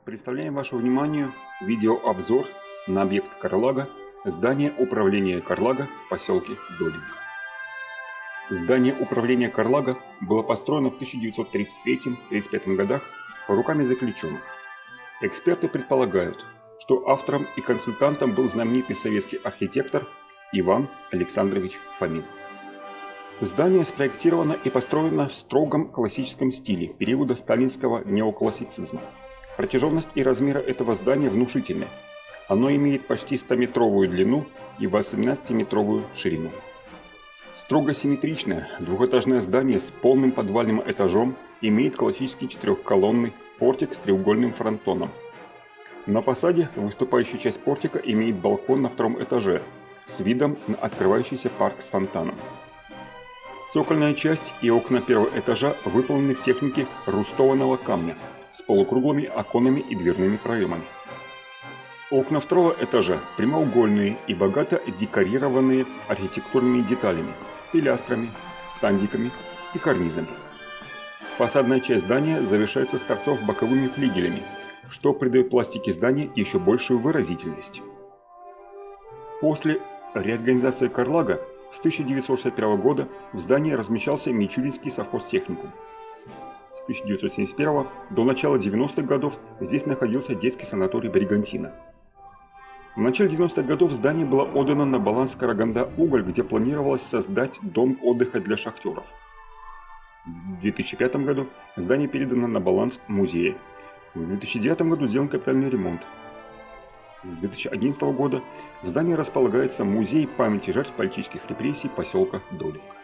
Представляем вашему вниманию видеообзор на объект Карлага, здание управления Карлага в поселке Долинка. Здание управления Карлага было построено в 1933-1935 годах руками заключенных. Эксперты предполагают, что автором и консультантом был знаменитый советский архитектор Иван Александрович Фомин. Здание спроектировано и построено в строгом классическом стиле периода сталинского неоклассицизма. Протяженность и размеры этого здания внушительны. Оно имеет почти 100-метровую длину и 18-метровую ширину. Строго симметричное двухэтажное здание с полным подвальным этажом имеет классический четырехколонный портик с треугольным фронтоном. На фасаде выступающая часть портика имеет балкон на втором этаже с видом на открывающийся парк с фонтаном. Цокольная часть и окна первого этажа выполнены в технике рустованного камня с полукруглыми оконными и дверными проемами. Окна второго этажа прямоугольные и богато декорированные архитектурными деталями, пилястрами, сандиками и карнизами. Фасадная часть здания завершается с торцов боковыми флигелями, что придает пластике здания еще большую выразительность. После реорганизации Карлага с 1961 года в здании размещался Мичуринский совхозтехникум. С 1971 до начала 90-х годов здесь находился детский санаторий «Бригантина». В начале 90-х годов здание было отдано на баланс «Караганда-Уголь», где планировалось создать дом отдыха для шахтеров. В 2005 году здание передано на баланс музея. В 2009 году сделан капитальный ремонт. С 2011 года в здании располагается музей памяти жертв политических репрессий поселка Долинка.